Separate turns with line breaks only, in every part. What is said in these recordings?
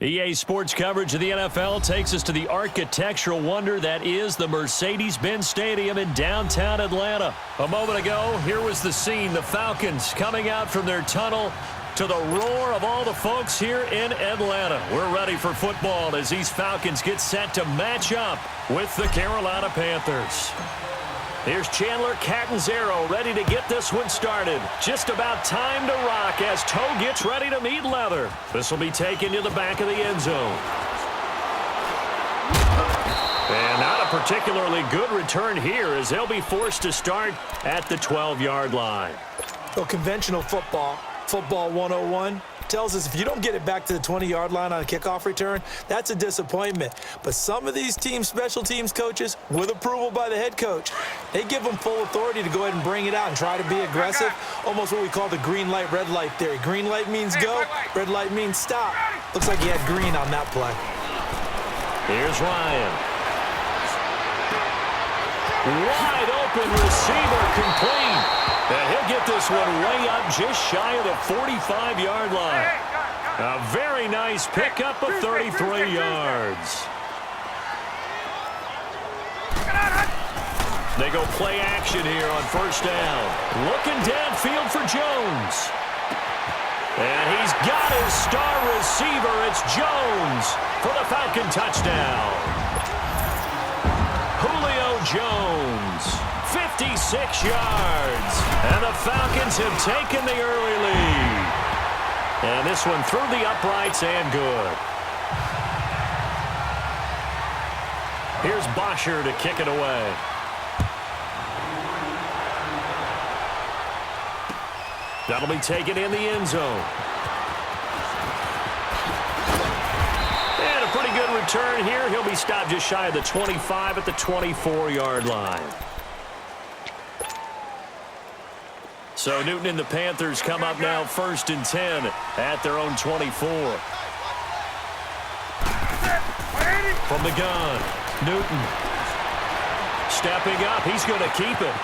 EA Sports coverage of the NFL takes us to the architectural wonder that is the Mercedes-Benz Stadium in downtown Atlanta. A moment ago, here was the scene. The Falcons coming out from their tunnel to the roar of all the folks here in Atlanta. We're ready for football as these Falcons get set to match up with the Carolina Panthers. Here's Chandler Catanzaro ready to get this one started. Just about time to rock as toe gets ready to meet leather. This will be taken to the back of the end zone. And not a particularly good return here as they'll be forced to start at the 12-yard line.
Well, conventional football 101, tells us if you don't get it back to the 20-yard line on a kickoff return, that's a disappointment. But some of these team special teams coaches, with approval by the head coach, they give them full authority to go ahead and bring it out and try to be aggressive, almost what we call the green light, red light theory. Green light means go, red light means stop. Looks like he had green on that play.
Here's Ryan. Wide open receiver complete. And he'll get this one way up just shy of the 45-yard line. A very nice pickup of 33 yards. They go play action here on first down. Looking downfield for Jones. And he's got his star receiver. It's Jones for the Falcon touchdown. Julio Jones. 56 yards. And the Falcons have taken the early lead. And this one through the uprights and good. Here's Bosher to kick it away. That'll be taken in the end zone. And a pretty good return here. He'll be stopped just shy of the 25 at the 24-yard line. So Newton and the Panthers come up now 1st and 10 at their own 24. From the gun, Newton. Stepping up, he's going to keep it.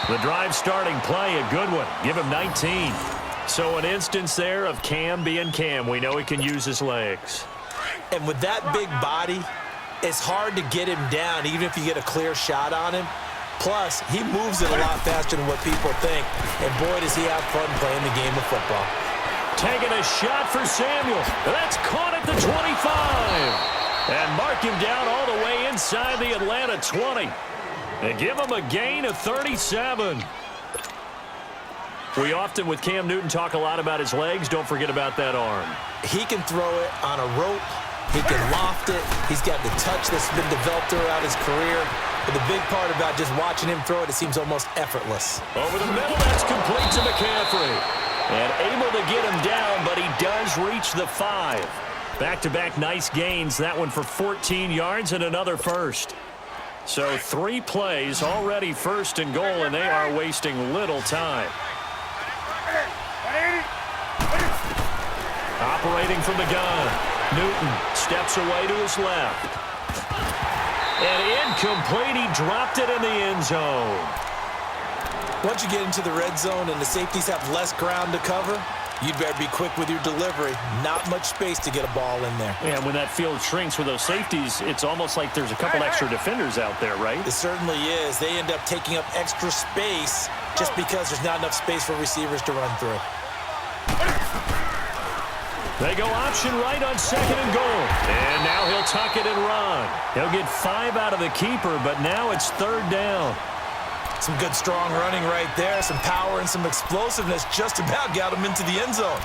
The drive starting play, a good one. Give him 19. So an instance there of Cam being Cam. We know he can use his legs.
And with that big body, it's hard to get him down, even if you get a clear shot on him. Plus, he moves it a lot faster than what people think. And boy, does he have fun playing the game of football.
Taking a shot for Samuel. That's caught at the 25. And mark him down all the way inside the Atlanta 20. And give him a gain of 37. We often, with Cam Newton, talk a lot about his legs. Don't forget about that arm.
He can throw it on a rope. He can loft it. He's got the touch that's been developed throughout his career. But the big part about just watching him throw it, it seems almost effortless.
Over the middle, that's complete to McCaffrey. And able to get him down, but he does reach the 5. Back-to-back nice gains. That one for 14 yards and another first. So 3 plays already 1st and goal, and they are wasting little time. Operating from the gun. Newton steps away to his left. And incomplete. He dropped it in the end zone.
Once you get into the red zone and the safeties have less ground to cover, you'd better be quick with your delivery. Not much space to get a ball in there.
Yeah, when that field shrinks with those safeties, it's almost like there's a couple extra defenders out there, right?
It certainly is. They end up taking up extra space just because there's not enough space for receivers to run through.
They go option right on 2nd and goal. And now he'll tuck it and run. He'll get 5 out of the keeper, but now it's 3rd down.
Some good strong running right there. Some power and some explosiveness just about got him into the end zone.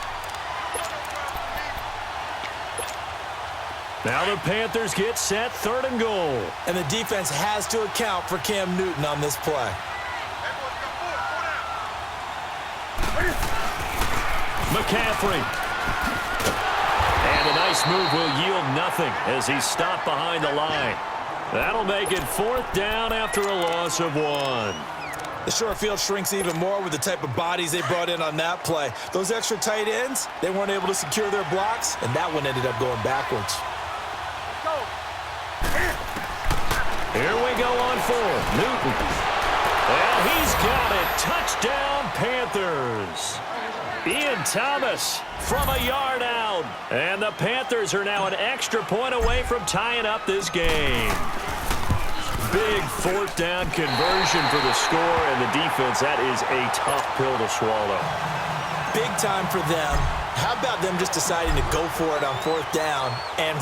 Now the Panthers get set 3rd and goal.
And the defense has to account for Cam Newton on this play.
McCaffrey. And a nice move will yield nothing as he's stopped behind the line. That'll make it 4th down after a loss of 1.
The short field shrinks even more with the type of bodies they brought in on that play. Those extra tight ends, they weren't able to secure their blocks, and that one ended up going backwards.
Here we go on 4th. Newton. And he's got it. Touchdown, Panthers. Ian Thomas from a yard out. And the Panthers are now an extra point away from tying up this game. Big fourth down conversion for the score, and the defense, that is a tough pill to swallow.
Big time for them. How about them just deciding to go for it on fourth down? And,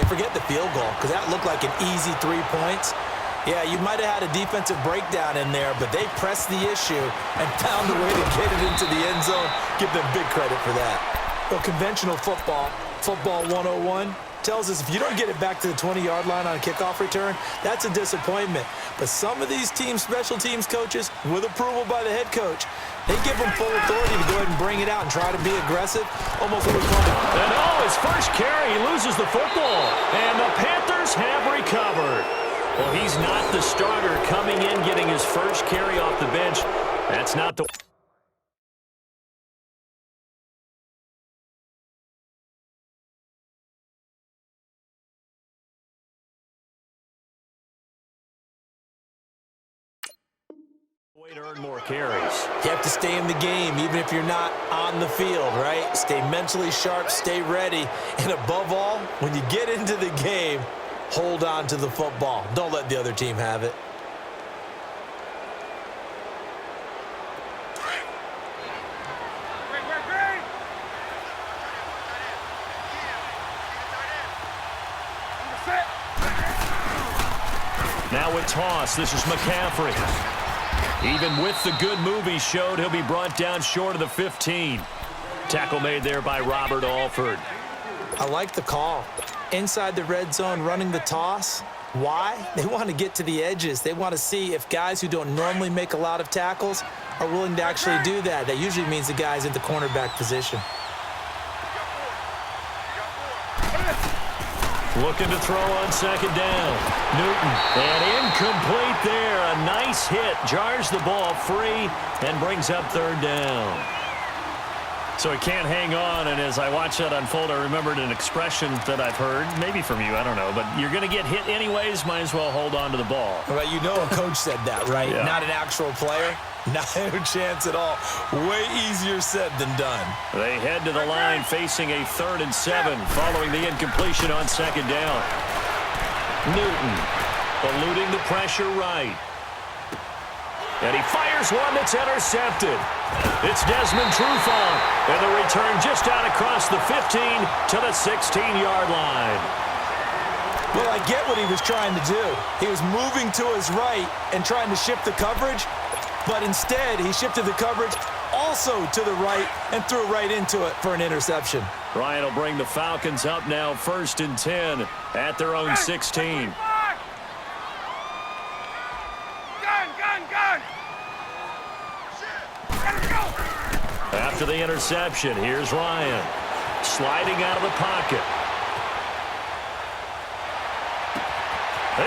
forget the field goal, because that looked like an easy 3 points. Yeah, you might have had a defensive breakdown in there, but they pressed the issue and found a way to get it into the end zone. Give them big credit for that. Well, conventional football 101, tells us if you don't get it back to the 20-yard line on a kickoff return, that's a disappointment. But some of these special teams coaches, with approval by the head coach, they give them full authority to go ahead and bring it out and try to be aggressive, almost what we call it.
And his first carry, he loses the football. And the Panthers have recovered. Well, he's not the starter coming in, getting his first carry off the bench. That's not the way to earn more carries.
You have to stay in the game, even if you're not on the field, right? Stay mentally sharp, stay ready, and above all, when you get into the game, hold on to the football. Don't let the other team have it.
Now with toss, this is McCaffrey. Even with the good move he showed, he'll be brought down short of the 15. Tackle made there by Robert Alford.
I like the call. Inside the red zone, running the toss. Why? They want to get to the edges. They want to see if guys who don't normally make a lot of tackles are willing to actually do that. That usually means the guy's in the cornerback position.
Looking to throw on second down. Newton, and incomplete there. A nice hit, jars the ball free, and brings up third down. So he can't hang on, and as I watch that unfold, I remembered an expression that I've heard, maybe from you, I don't know, but you're going to get hit anyways, might as well hold on to the ball.
Well, you know a coach said that, right?
Yeah.
Not an actual player. Not a chance at all. Way easier said than done.
They head to the line facing a 3rd and 7 following the incompletion on second down. Newton eluding the pressure right. And he fires one that's intercepted. It's Desmond Trufant. And the return just out across the 15 to the 16-yard line.
Well, I get what he was trying to do. He was moving to his right and trying to shift the coverage. But instead, he shifted the coverage also to the right and threw right into it for an interception.
Ryan will bring the Falcons up now 1st and 10 at their own 16. After the interception, here's Ryan. Sliding out of the pocket.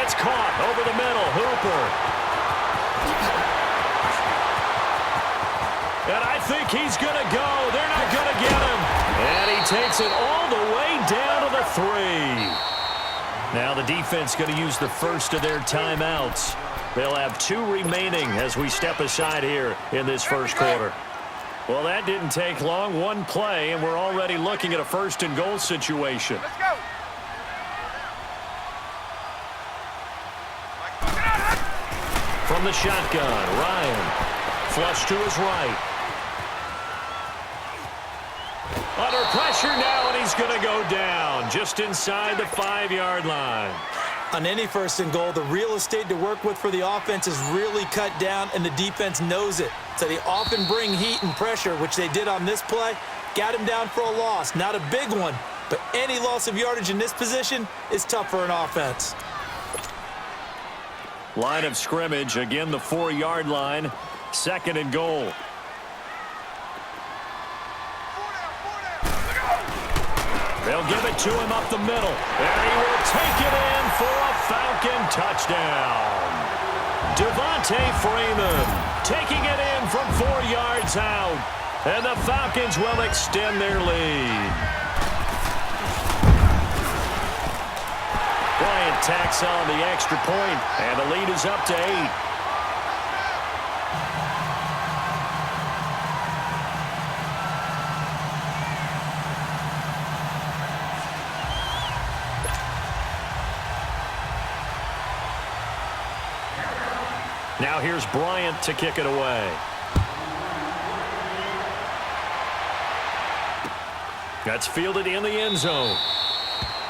It's caught over the middle. Hooper. And I think he's going to go. They're not going to get him. And he takes it all the way down to the 3. Now the defense going to use the first of their timeouts. They'll have 2 remaining as we step aside here in this first quarter. Well, that didn't take long. 1 play, and we're already looking at a 1st and goal situation.
Let's go.
From the shotgun, Ryan. Flush to his right. Under pressure now, and he's going to go down just inside the 5-yard line.
On any 1st and goal, the real estate to work with for the offense is really cut down, and the defense knows it. So they often bring heat and pressure, which they did on this play. Got him down for a loss. Not a big one, but any loss of yardage in this position is tough for an offense.
Line of scrimmage, again the 4-yard line. 2nd and goal. They'll give it to him up the middle. And he will take it in for a Falcon touchdown. Devontae Freeman taking it in from 4 yards out. And the Falcons will extend their lead. Bryant tacks on the extra point, and the lead is up to 8. Now here's Bryant to kick it away. That's fielded in the end zone.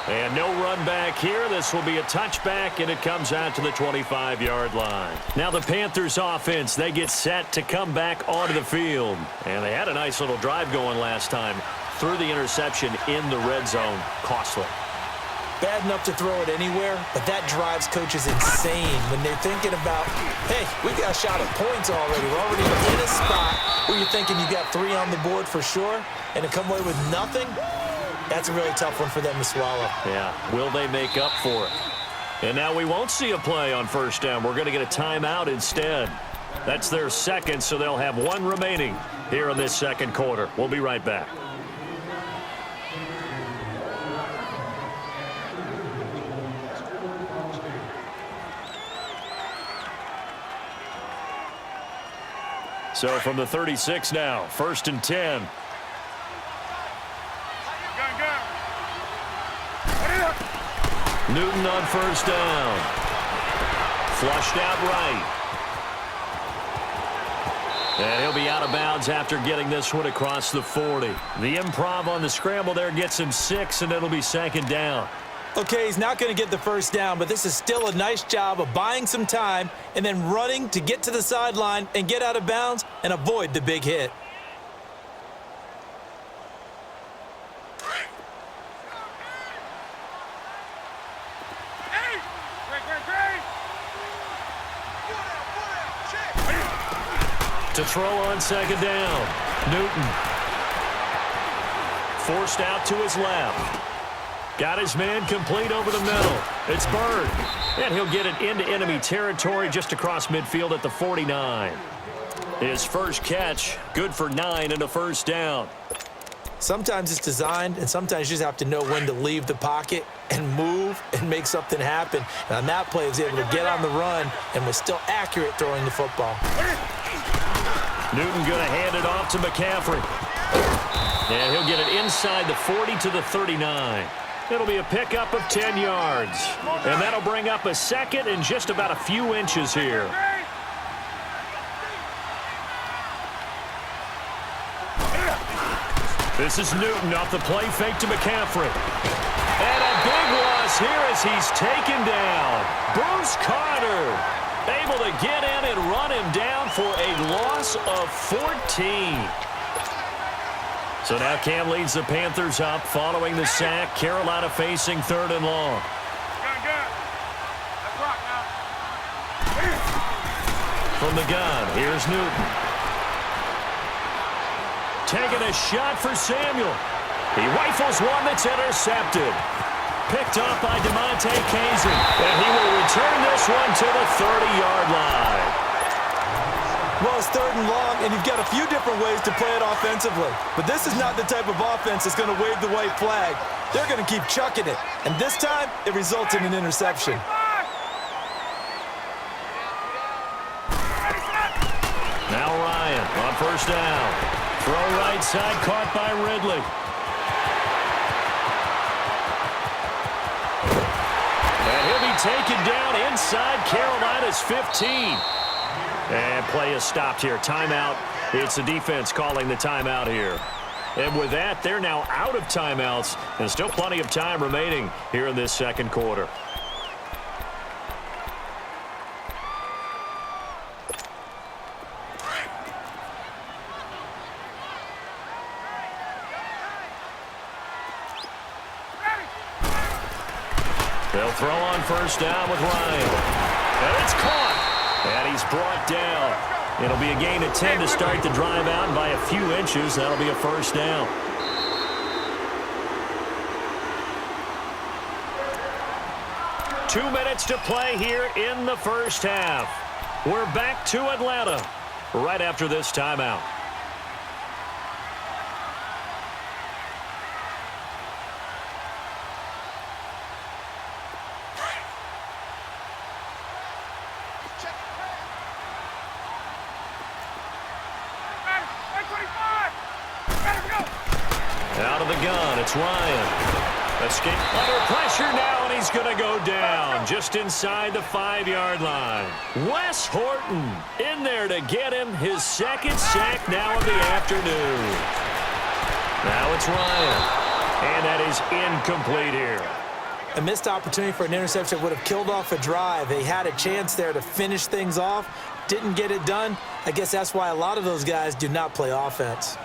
And no run back here. This will be a touchback, and it comes out to the 25-yard line. Now the Panthers offense, they get set to come back onto the field. And they had a nice little drive going last time. Threw the interception in the red zone. Costly.
Bad enough to throw it anywhere, but that drives coaches insane when they're thinking about, hey, we got a shot at points already. We're already in a spot where you're thinking you got 3 on the board for sure, and to come away with nothing, that's a really tough one for them to swallow.
Yeah, will they make up for it? And now we won't see a play on first down. We're going to get a timeout instead. That's their second, so they'll have 1 remaining here in this second quarter. We'll be right back. So from the 36 now, 1st and 10. Newton on first down. Flushed out right. And he'll be out of bounds after getting this one across the 40. The improv on the scramble there gets him 6, and it'll be 2nd down.
Okay, he's not going to get the first down, but this is still a nice job of buying some time and then running to get to the sideline and get out of bounds and avoid the big hit.
To throw on 2nd down. Newton. Forced out to his left. Got his man complete over the middle. It's Bird. And he'll get it into enemy territory just across midfield at the 49. His first catch, good for 9 and a first down.
Sometimes it's designed, and sometimes you just have to know when to leave the pocket and move and make something happen. And on that play, he was able to get on the run and was still accurate throwing the football.
Newton going to hand it off to McCaffrey. And he'll get it inside the 40 to the 39. It'll be a pickup of 10 yards. And that'll bring up a second and just about a few inches here. This is Newton off the play fake to McCaffrey. And a big loss here as he's taken down. Bruce Carter able to get in and run him down for a loss of 14. So now Cam leads the Panthers up following the sack. Carolina facing 3rd and long. From the gun, here's Newton. Taking a shot for Samuel. He rifles one that's intercepted. Picked off by DeMonte Kazin. And he will return this one to the 30-yard line.
Well, it's 3rd and long, and you've got a few different ways to play it offensively. But this is not the type of offense that's going to wave the white flag. They're going to keep chucking it. And this time, it results in an interception.
Now Ryan on first down. Throw right side, caught by Ridley. And he'll be taken down inside Carolina's 15. And play is stopped here. Timeout. It's the defense calling the timeout here. And with that, they're now out of timeouts. And still plenty of time remaining here in this second quarter. They'll throw on first down with Ryan. And it's caught. And he's brought down. It'll be a gain of 10 to start the drive out, and by a few inches, that'll be a first down. Two minutes to play here in the first half. We're back to Atlanta right after this timeout. Out of the gun, it's Ryan. Escape under pressure now, and he's going to go down just inside the 5-yard line. Wes Horton in there to get him his second sack now of the afternoon. Now it's Ryan, and that is incomplete here.
A missed opportunity for an interception would have killed off a drive. They had a chance there to finish things off, didn't get it done. I guess that's why a lot of those guys do not play offense.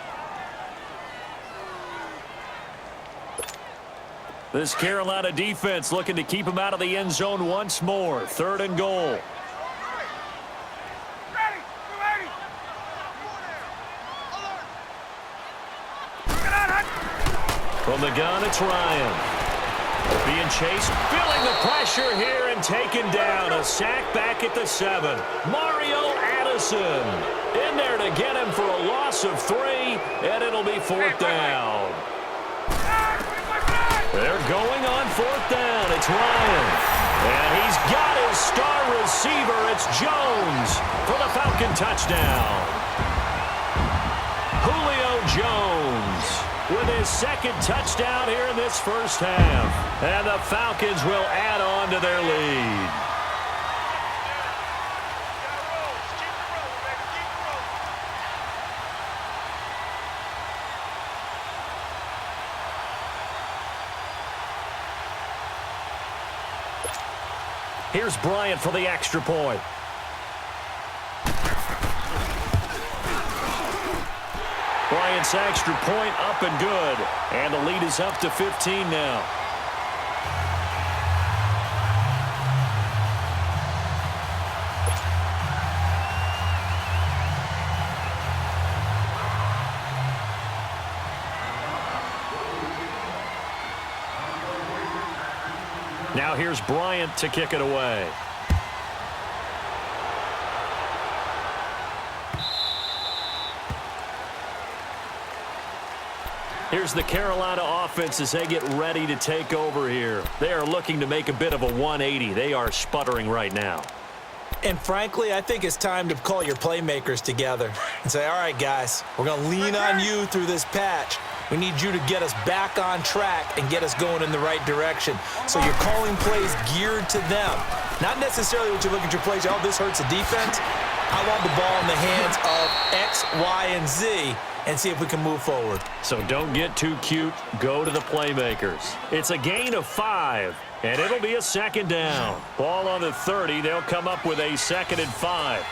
This Carolina defense looking to keep him out of the end zone once more. 3rd and goal. From the gun, it's Ryan. Being chased, feeling the pressure here and taken down. A sack back at the 7. Mario Addison in there to get him for a loss of 3, and it'll be 4th down. They're going on 4th down. It's Ryan. And he's got his star receiver. It's Jones for the Falcon touchdown. Julio Jones with his second touchdown here in this first half. And the Falcons will add on to their lead. Here's Bryant for the extra point. Bryant's extra point up and good. And the lead is up to 15 now. Now here's Bryant to kick it away. Here's the Carolina offense as they get ready to take over here. They are looking to make a bit of a 180. They are sputtering right now.
And frankly, I think it's time to call your playmakers together and say, all right, guys, we're going to lean on you through this patch. We need you to get us back on track and get us going in the right direction. So you're calling plays geared to them. Not necessarily what you look at your plays, oh, this hurts the defense. I want the ball in the hands of X, Y, and Z and see if we can move forward.
So don't get too cute. Go to the playmakers. It's a gain of 5, and it'll be a 2nd down. Ball on the 30. They'll come up with a 2nd and 5.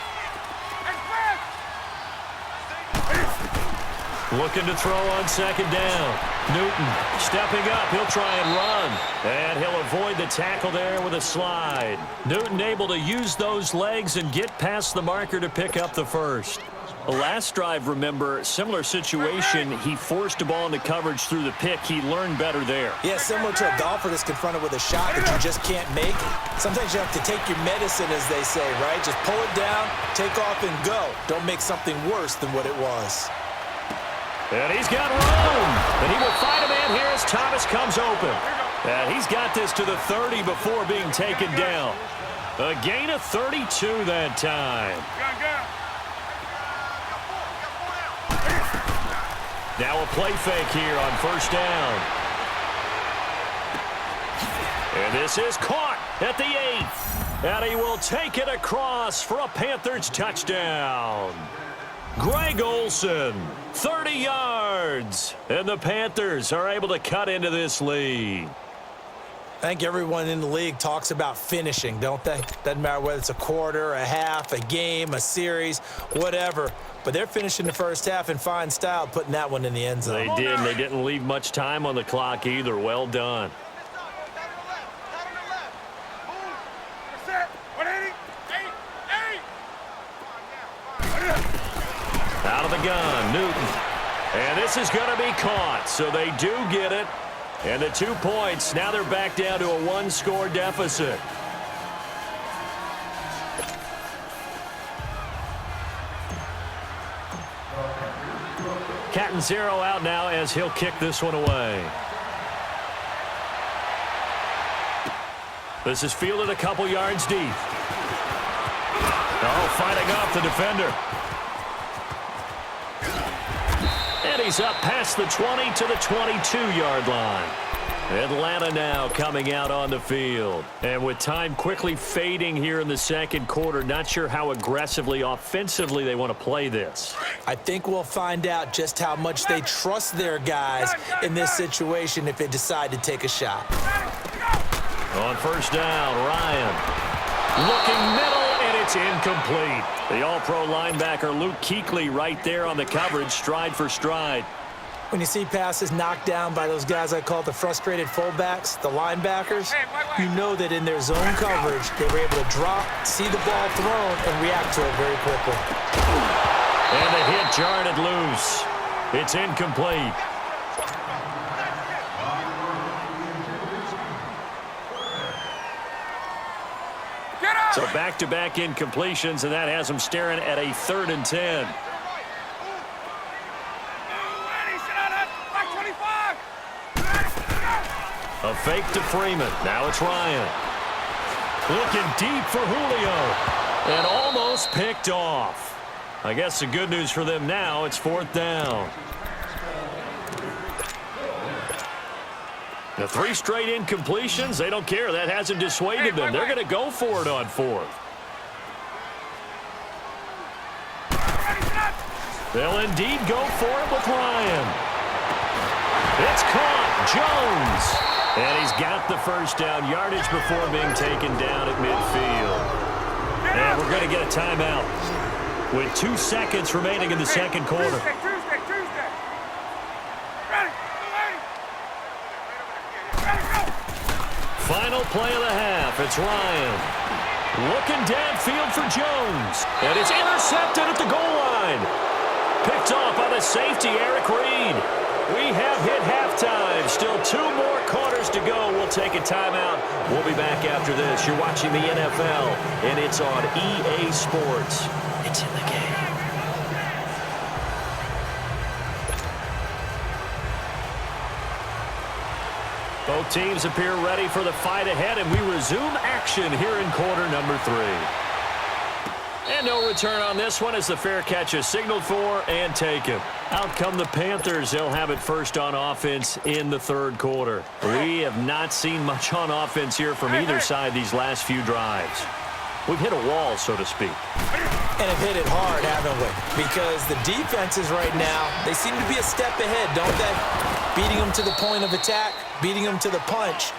Looking to throw on 2nd down. Newton stepping up. He'll try and run. And he'll avoid the tackle there with a slide. Newton able to use those legs and get past the marker to pick up the first. The last drive, remember, similar situation. He forced a ball into coverage through the pick. He learned better there.
Yeah, similar to a golfer that's confronted with a shot that you just can't make. Sometimes you have to take your medicine, as they say, right? Just pull it down, take off, and go. Don't make something worse than what it was.
And he's got room. And he will find a man here as Thomas comes open. And he's got this to the 30 before being taken down. A gain of 32 that time. Now a play fake here on 1st down. And this is caught at the 8th. And he will take it across for a Panthers touchdown. Greg Olsen, 30 yards. And the Panthers are able to cut into this lead.
I think everyone in the league talks about finishing, don't they? Doesn't matter whether it's a quarter, a half, a game, a series, whatever. But they're finishing the first half in fine style, putting that one in the end zone.
They did. They didn't leave much time on the clock either. Well done. Out of the gun, Newton. And this is going to be caught, so they do get it. And the 2 points, now they're back down to a 1-score deficit. Cat and 0 out now as he'll kick this one away. This is fielded a couple yards deep. Oh, fighting off the defender. And he's up past the 20 to the 22-yard line. Atlanta now coming out on the field. And with time quickly fading here in the second quarter, not sure how aggressively, offensively they want to play this.
I think we'll find out just how much they trust their guys in this situation if they decide to take a shot.
On first down, Ryan. Looking middle, and it's incomplete. The all-pro linebacker Luke Kuechly right there on the coverage, stride for stride.
When you see passes knocked down by those guys I call the frustrated fullbacks, the linebackers, you know that in their zone coverage, they were able to drop, see the ball thrown, and react to it very quickly.
And the hit jarred it loose. It's incomplete. So back-to-back incompletions, and that has them staring at a 3rd and 10. A fake to Freeman. Now it's Ryan. Looking deep for Julio. And almost picked off. I guess the good news for them now, it's 4th down. The 3 straight incompletions, they don't care. That hasn't dissuaded them. They're going to go for it on 4th. They'll indeed go for it with Ryan. It's caught. Jones. And he's got the first down, yardage before being taken down at midfield. And we're going to get a timeout with 2 seconds remaining in the second quarter. Final play of the half. It's Ryan. Looking downfield for Jones. And it's intercepted at the goal line. Picked off by the safety, Eric Reed. We have hit halftime. Still 2 more quarters to go. We'll take a timeout. We'll be back after this. You're watching the NFL, and it's on EA Sports. It's in the game. Both teams appear ready for the fight ahead, and we resume action here in quarter number 3. And no return on this one as the fair catch is signaled for and taken. Out come the Panthers. They'll have it first on offense in the 3rd quarter. We have not seen much on offense here from either side these last few drives. We've hit a wall, so to speak.
And have hit it hard, haven't we? Because the defenses right now, they seem to be a step ahead, don't they? Beating them to the point of attack, beating them to the punch.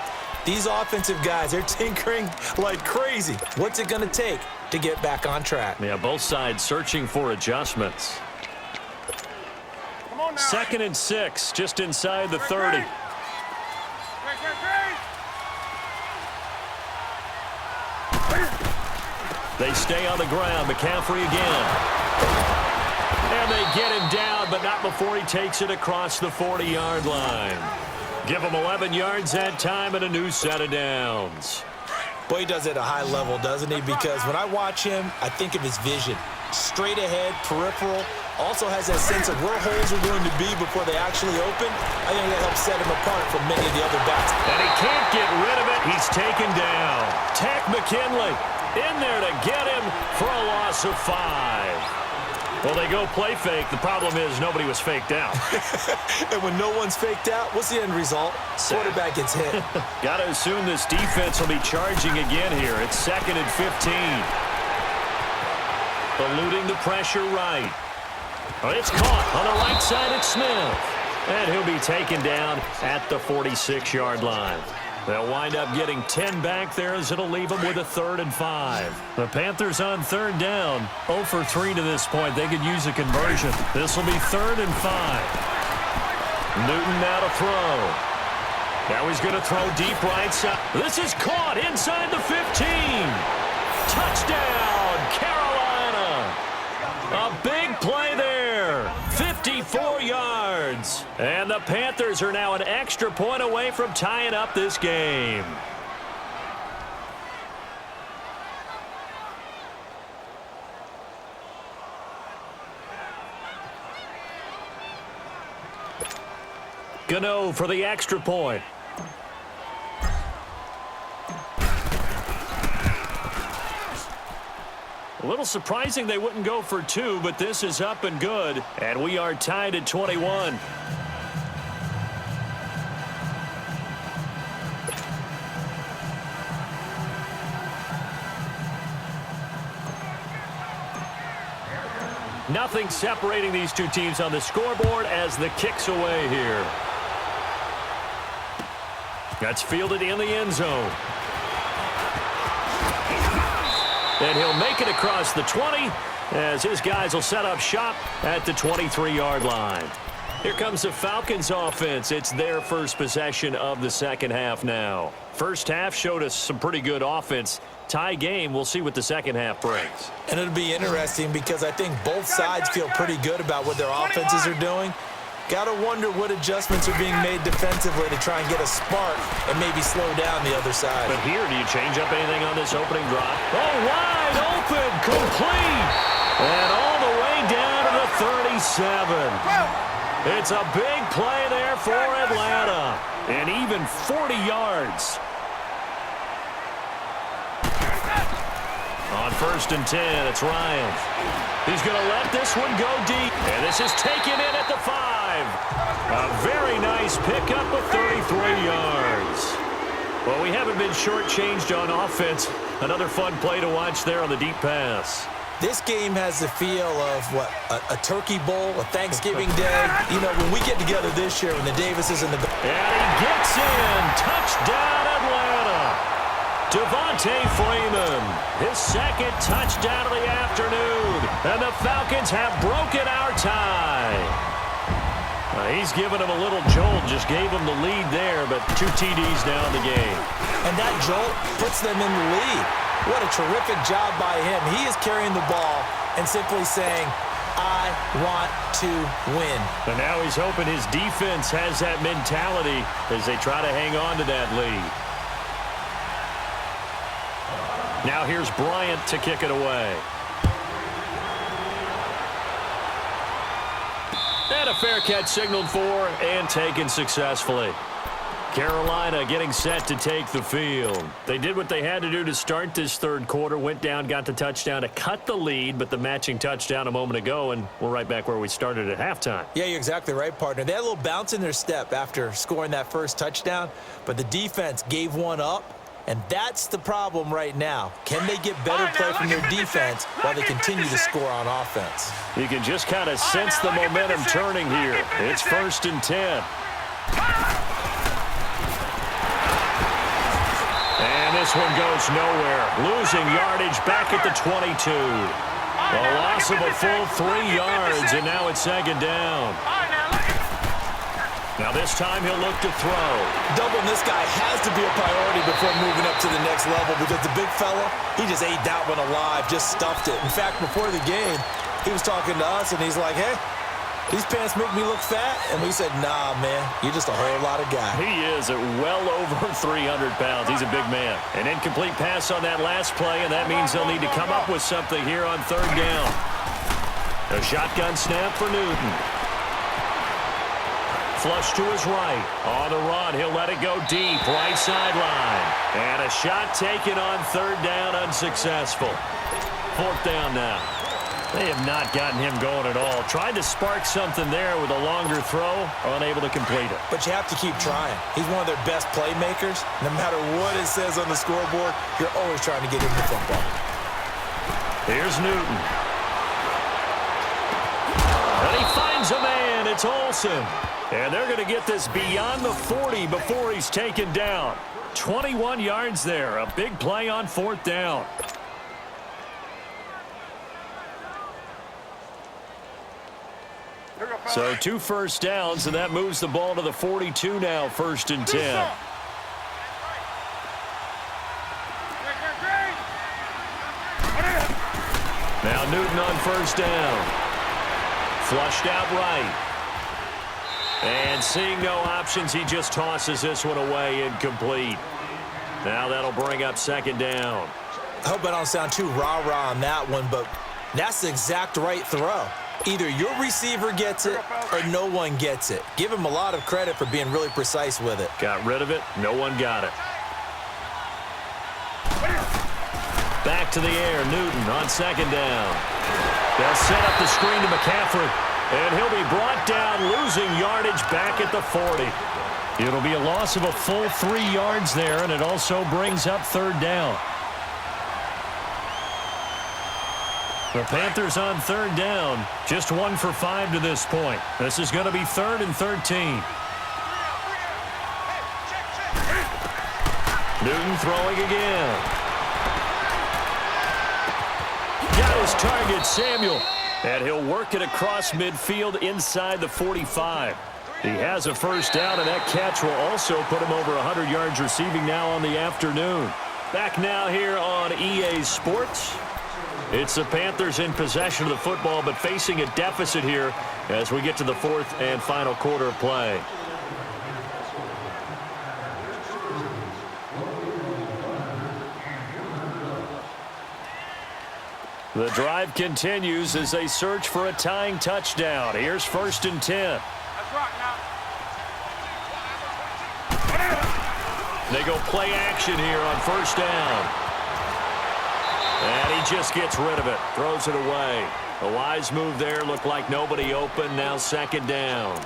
These offensive guys, they're tinkering like crazy. What's it going to take to get back on track?
Yeah, both sides searching for adjustments. 2nd and 6, just inside the 30. They stay on the ground. McCaffrey again. And they get him down, but not before he takes it across the 40-yard line. Give him 11 yards that time and a new set of downs.
Boy, he does it at a high level, doesn't he? Because when I watch him, I think of his vision. Straight ahead, peripheral. Also has that sense of where holes are going to be before they actually open. I think that helps set him apart from many of the other backs.
And he can't get rid of it. He's taken down. Tack McKinley in there to get him for a loss of 5. Well, they go play fake. The problem is nobody was faked out.
And when no one's faked out, what's the end result? Quarterback gets hit.
Got to assume this defense will be charging again here. It's 2nd and 15. Eluding the pressure right. Oh, it's caught on the right side at Smith. And he'll be taken down at the 46-yard line. They'll wind up getting 10 back there as it'll leave them with a 3rd and 5. The Panthers on 3rd down. 0 for 3 to this point. They could use a conversion. This will be 3rd and 5. Newton now to throw. Now he's going to throw deep right side. This is caught inside the 15. Touchdown, Carolina. A big play there. 54 yards. And the Panthers are now an extra point away from tying up this game. Gano for the extra point. A little surprising they wouldn't go for 2, but this is up and good. And we are tied at 21. Nothing separating these two teams on the scoreboard as the kick's away here. That's fielded in the end zone. And he'll make it across the 20 as his guys will set up shop at the 23-yard line. Here comes the Falcons offense. It's their first possession of the second half now. First half showed us some pretty good offense. Tie game, we'll see what the second half brings.
And it'll be interesting because I think both sides feel pretty good about what their offenses are doing. Got to wonder what adjustments are being made defensively to try and get a spark and maybe slow down the other side.
But here, do you change up anything on this opening drive? Oh, wide open, complete, and all the way down to the 37. It's a big play there for Atlanta, and even 40 yards. On 1st and 10, it's Ryan. He's going to let this one go deep, and this is taken in at the 5. A very nice pickup of 33 yards. Well, we haven't been shortchanged on offense. Another fun play to watch there on the deep pass.
This game has the feel of, what, a turkey bowl, a Thanksgiving day. You know, when we get together this year, when the Davises and the...
And he gets in. Touchdown, Atlanta. Devontae Freeman, his second touchdown of the afternoon. And the Falcons have broken our tie. He's given him a little jolt, just gave him the lead there, but 2 TDs now in the game.
And that jolt puts them in the lead. What a terrific job by him. He is carrying the ball and simply saying, I want to win.
And now he's hoping his defense has that mentality as they try to hang on to that lead. Now here's Bryant to kick it away. And a fair catch signaled for and taken successfully. Carolina getting set to take the field. They did what they had to do to start this third quarter, went down, got the touchdown to cut the lead, but the matching touchdown a moment ago, and we're right back where we started at halftime.
Yeah, you're exactly right, partner. They had a little bounce in their step after scoring that first touchdown, but the defense gave one up, and that's the problem right now. Can they get better play from their defense while they continue to score on offense?
You can just kind of sense the momentum turning here. It's 1st and 10. And this one goes nowhere. Losing yardage back at the 22. A loss of a full 3 yards, and now it's 2nd down. Now this time he'll look to throw.
Doubling this guy has to be a priority before moving up to the next level because the big fella, he just ate that one alive, just stuffed it. In fact, before the game, he was talking to us, and he's like, hey, these pants make me look fat. And we said, nah, man, you're just a whole lot of guy.
He is at well over 300 pounds. He's a big man. An incomplete pass on that last play, and that means they'll need to come up with something here on 3rd down. A shotgun snap for Newton. Flush to his right. On the run, he'll let it go deep. Right sideline. And a shot taken on 3rd down, unsuccessful. 4th down now. They have not gotten him going at all. Tried to spark something there with a longer throw, unable to complete it.
But you have to keep trying. He's one of their best playmakers. No matter what it says on the scoreboard, you're always trying to get him the football.
Here's Newton. And he finds a man. It's Olsen. And they're going to get this beyond the 40 before he's taken down. 21 yards there. A big play on 4th down. So 2 first downs, and that moves the ball to the 42 now, 1st and 10. Now Newton on 1st down. Flushed out right. And seeing no options, he just tosses this one away, incomplete. Now that'll bring up 2nd down.
I hope I don't sound too rah-rah on that one, but that's the exact right throw. Either your receiver gets it or no one gets it. Give him a lot of credit for being really precise with it.
Got rid of it. No one got it. Back to the air. Newton on 2nd down. They'll set up the screen to McCaffrey. And he'll be brought down, losing yardage back at the 40. It'll be a loss of a full 3 yards there, and it also brings up 3rd down. The Panthers on third down. Just 1 for 5 to this point. This is going to be 3rd and 13. Newton throwing again. Got his target, Samuel. And he'll work it across midfield inside the 45. He has a first down, and that catch will also put him over 100 yards receiving now on the afternoon. Back now here on EA Sports. It's the Panthers in possession of the football, but facing a deficit here as we get to the 4th and final quarter of play. The drive continues as they search for a tying touchdown. Here's 1st and 10. They go play action here on 1st down. And he just gets rid of it. Throws it away. A wise move there. Looked like nobody open. Now 2nd down.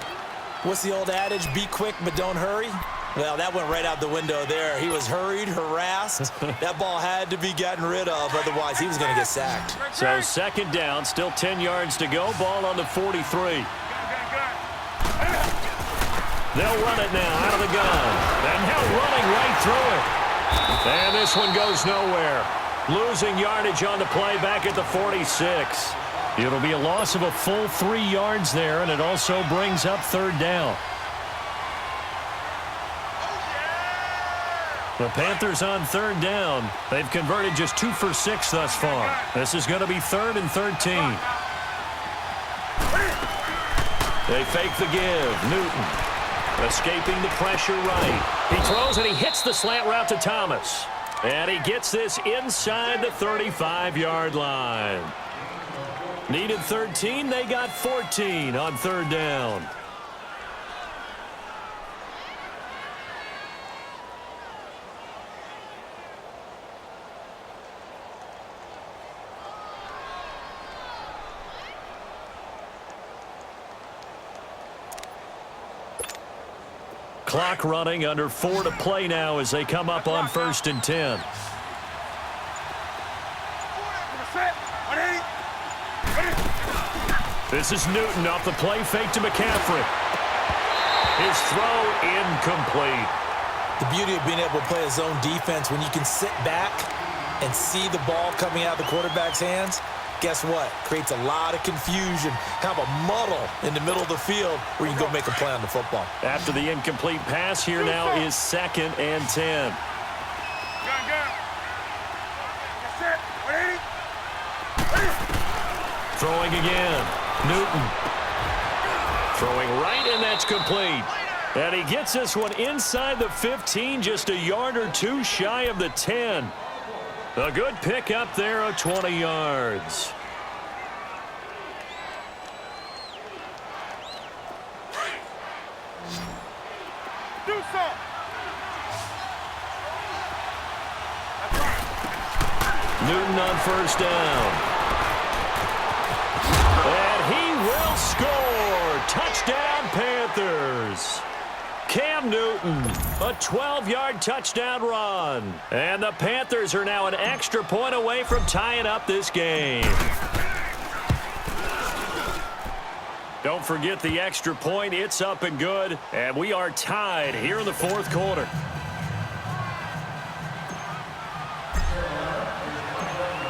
What's the old adage? Be quick, but don't hurry. Well, that went right out the window there. He was hurried, harassed. That ball had to be gotten rid of. Otherwise, he was going to get sacked.
So 2nd down. Still 10 yards to go. Ball on the 43. They'll run it now out of the gun. And now running right through it. And this one goes nowhere. Losing yardage on the play back at the 46. It'll be a loss of a full 3 yards there, and it also brings up 3rd down. The Panthers on 3rd down. They've converted just 2 for 6 thus far. This is going to be 3rd and 13. They fake the give. Newton escaping the pressure right. He throws and he hits the slant route to Thomas. And he gets this inside the 35-yard line. Needed 13. They got 14 on 3rd down. Clock running, under 4 to play now as they come up on 1st and 10. This is Newton off the play fake to McCaffrey. His throw incomplete.
The beauty of being able to play a zone defense when you can sit back and see the ball coming out of the quarterback's hands. Guess what? Creates a lot of confusion, kind of a muddle in the middle of the field where you can go make a play on the football.
After the incomplete pass, here now is 2nd and 10. Throwing again. Newton. Throwing right, and that's complete. And he gets this one inside the 15, just a yard or 2 shy of the 10. A good pick up there of 20 yards. Newton on 1st down. And he will score. Touchdown, Panthers. Cam Newton, a 12-yard touchdown run. And the Panthers are now an extra point away from tying up this game. Don't forget the extra point. It's up and good. And we are tied here in the 4th quarter.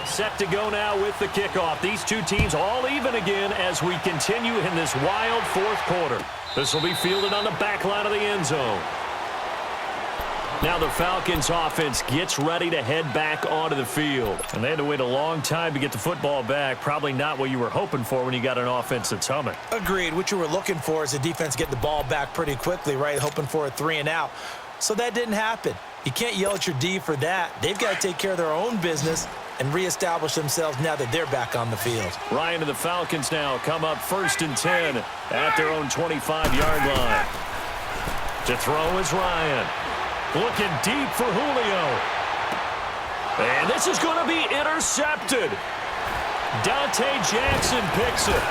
Set to go now with the kickoff. These two teams all even again as we continue in this wild 4th quarter. This will be fielded on the back line of the end zone. Now the Falcons offense gets ready to head back onto the field. And they had to wait a long time to get the football back. Probably not what you were hoping for when you got an offense that's humming.
Agreed. What you were looking for is the defense get the ball back pretty quickly, right? Hoping for a 3 and out. So that didn't happen. You can't yell at your D for that. They've got to take care of their own business and reestablish themselves now that they're back on the field.
Ryan and the Falcons now come up 1st and 10 at their own 25-yard line. To throw is Ryan. Looking deep for Julio. And this is going to be intercepted. Dante Jackson picks it.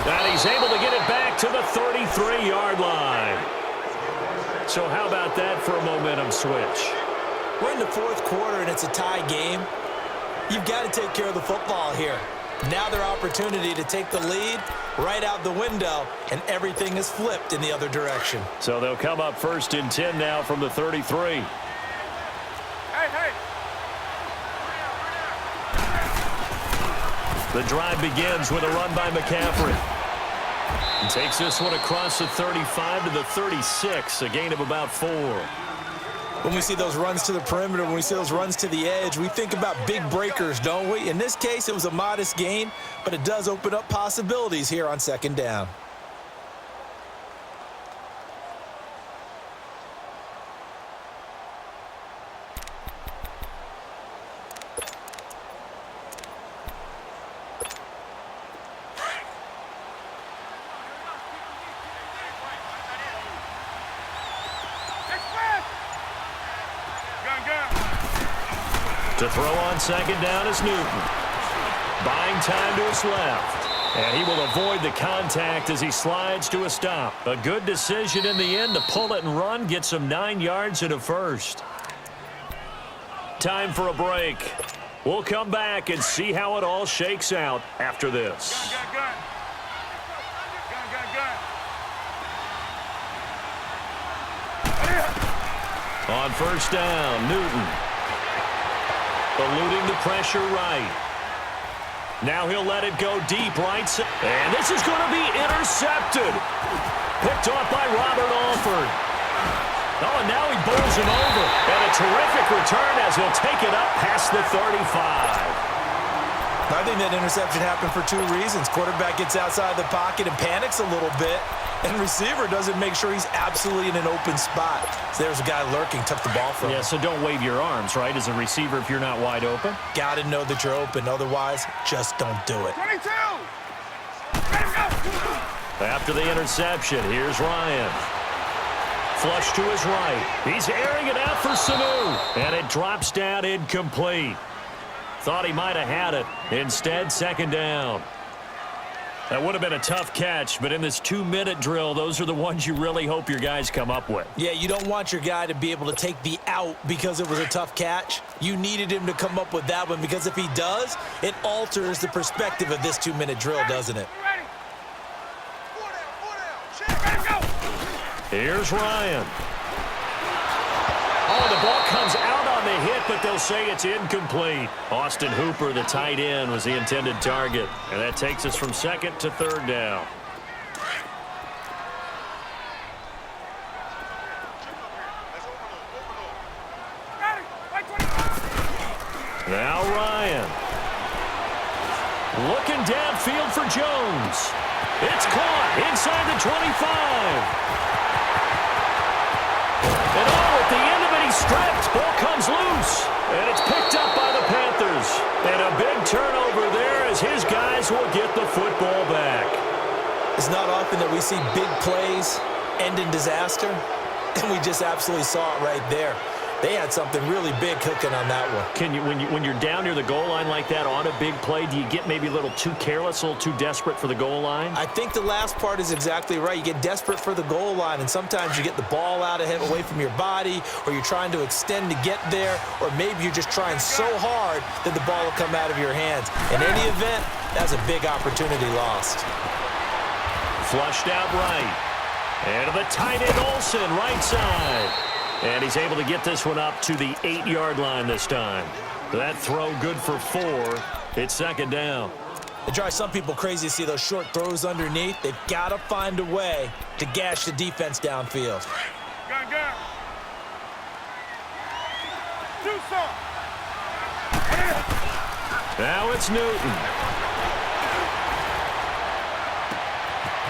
And he's able to get it back to the 33-yard line. So how about that for a momentum switch?
We're in the 4th quarter, and it's a tie game. You've got to take care of the football here. Now their opportunity to take the lead right out the window, and everything is flipped in the other direction.
So they'll come up 1st and 10 now from the 33. The drive begins with a run by McCaffrey. He takes this one across the 35 to the 36, a gain of about 4.
When we see those runs to the perimeter, when we see those runs to the edge, we think about big breakers, don't we? In this case, it was a modest gain, but it does open up possibilities here on 2nd down.
To throw on 2nd down is Newton. Buying time to his left. And he will avoid the contact as he slides to a stop. A good decision in the end to pull it and run, gets him 9 yards and a first. Time for a break. We'll come back and see how it all shakes out after this. On 1st down, Newton. Eluding the pressure right. Now he'll let it go deep right side. And this is going to be intercepted. Picked off by Robert Alford. Oh, and now he bowls him over. And a terrific return as he'll take it up past the 35.
I think that interception happened for 2 reasons. Quarterback gets outside the pocket and panics a little bit. And receiver doesn't make sure he's absolutely in an open spot. So there's a guy lurking, took the ball from him.
Yeah, so don't wave your arms, right, as a receiver if you're not wide open.
Got to know that you're open. Otherwise, just don't do it.
22!
After the interception, here's Ryan. Flush to his right. He's airing it out for Sanu. And it drops down incomplete. Thought he might have had it. Instead, 2nd down. That would have been a tough catch, but in this 2-minute drill, those are the ones you really hope your guys come up with.
Yeah, you don't want your guy to be able to take the out because it was a tough catch. You needed him to come up with that one because if he does, it alters the perspective of this 2-minute drill, doesn't it?
Here's Ryan. Oh, the ball comes out on the hit, but they'll say it's incomplete. Austin Hooper, the tight end, was the intended target. And that takes us from 2nd to 3rd down. Now Ryan. Looking downfield for Jones. It's caught inside the 25. And at the end of it, he's stripped. Ball comes loose. And it's picked up by the Panthers. And a big turnover there as his guys will get the football back.
It's not often that we see big plays end in disaster. And we just absolutely saw it right there. They had something really big cooking on that one.
When you're down near the goal line like that on a big play, do you get maybe a little too careless, a little too desperate for the goal line?
I think the last part is exactly right. You get desperate for the goal line, and sometimes you get the ball out of him away from your body, or you're trying to extend to get there, or maybe you're just trying so hard that the ball will come out of your hands. In any event, that's a big opportunity lost.
Flushed out right. And the tight end Olsen, right side. And he's able to get this one up to the 8-yard line this time. That throw good for 4. It's 2nd down.
It drives some people crazy to see those short throws underneath. They've got to find a way to gash the defense downfield.
Gun. Do some.
Now it's Newton.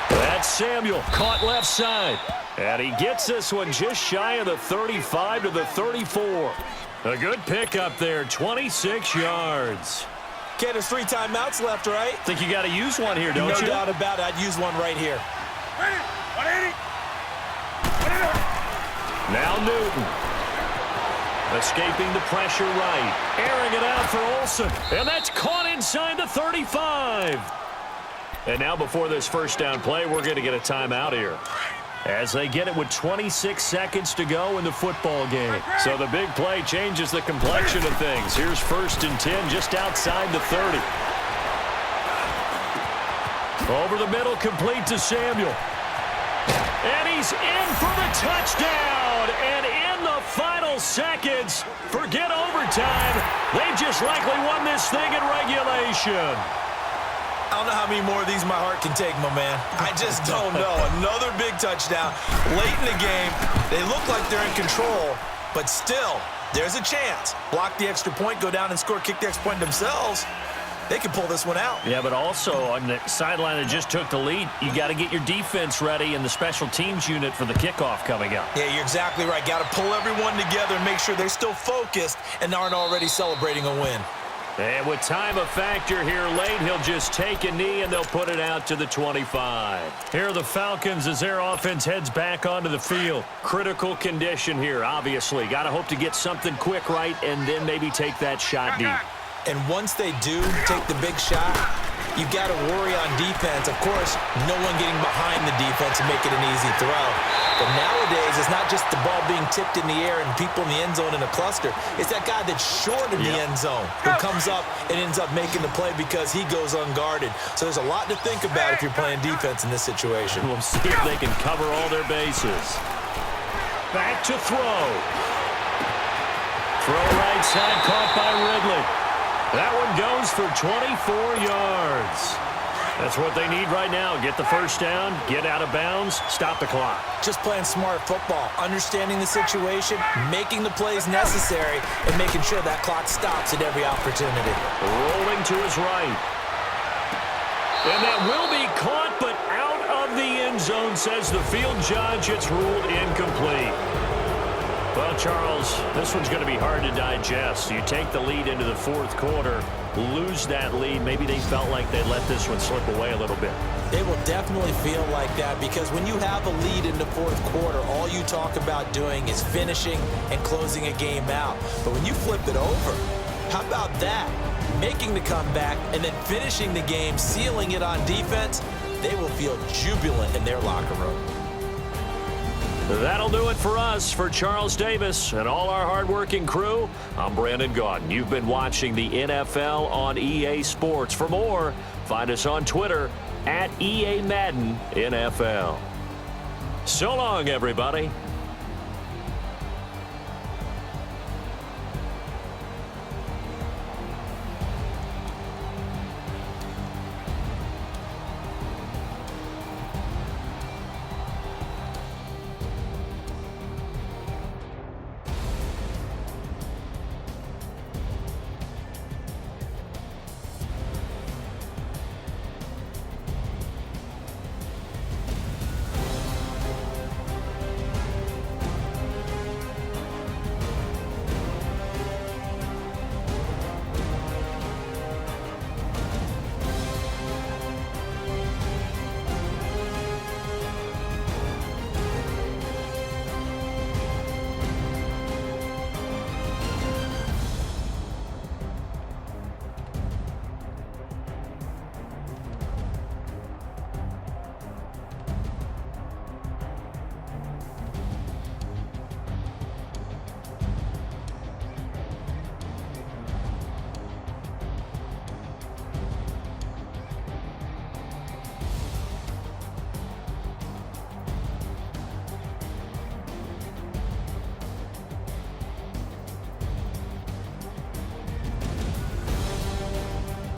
That's Samuel, caught left side. And he gets this one just shy of the 35 to the 34. A good pickup there, 26 yards.
Okay, there's 3 timeouts left, right?
Think you got to use one here, don't you?
No doubt about it. I'd use one right here.
Ready? 180.
Now Newton. Escaping the pressure right. Airing it out for Olsen. And that's caught inside the 35. And now before this first down play, we're going to get a timeout here, as they get it with 26 seconds to go in the football game. So the big play changes the complexion of things. Here's 1st and 10 just outside the 30. Over the middle, complete to Samuel. And he's in for the touchdown. And in the final seconds, forget overtime, they've just likely won this thing in regulation.
I don't know how many more of these my heart can take, my man. I just don't know. Another big touchdown. Late in the game, they look like they're in control, but still, there's a chance. Block the extra point, go down and score, kick the extra point themselves. They can pull this one out.
Yeah, but also on the sideline that just took the lead, you got to get your defense ready and the special teams unit for the kickoff coming up.
Yeah, you're exactly right. Got to pull everyone together and make sure they're still focused and aren't already celebrating a win.
And with time a factor here late, he'll just take a knee and they'll put it out to the 25. Here are the Falcons as their offense heads back onto the field. Critical condition here, obviously. Got to hope to get something quick right and then maybe take that shot deep.
And once they do take the big shot, you've got to worry on defense. Of course, no one getting behind the defense and making an easy throw. But nowadays, it's not just the ball being tipped in the air and people in the end zone in a cluster. It's that guy that's short in the end zone who comes up and ends up making the play because he goes unguarded. So there's a lot to think about if you're playing defense in this situation.
We'll see if they can cover all their bases. Back to throw. Throw right side, caught by Ridley. That one goes for 24 yards. That's what they need right now. Get the first down, get out of bounds, stop the clock.
Just playing smart football, understanding the situation, making the plays necessary, and making sure that clock stops at every opportunity.
Rolling to his right. And that will be caught, but out of the end zone, says the field judge. It's ruled incomplete. Well, Charles, this one's going to be hard to digest. You take the lead into the fourth quarter, lose that lead. Maybe they felt like they let this one slip away a little bit.
They will definitely feel like that because when you have a lead in the fourth quarter, all you talk about doing is finishing and closing a game out. But when you flip it over, how about that? Making the comeback and then finishing the game, sealing it on defense, they will feel jubilant in their locker room.
That'll do it for us. For Charles Davis and all our hardworking crew, I'm Brandon Gaudin. You've been watching the NFL on EA Sports. For more, find us on Twitter @EA Madden NFL. So long, everybody.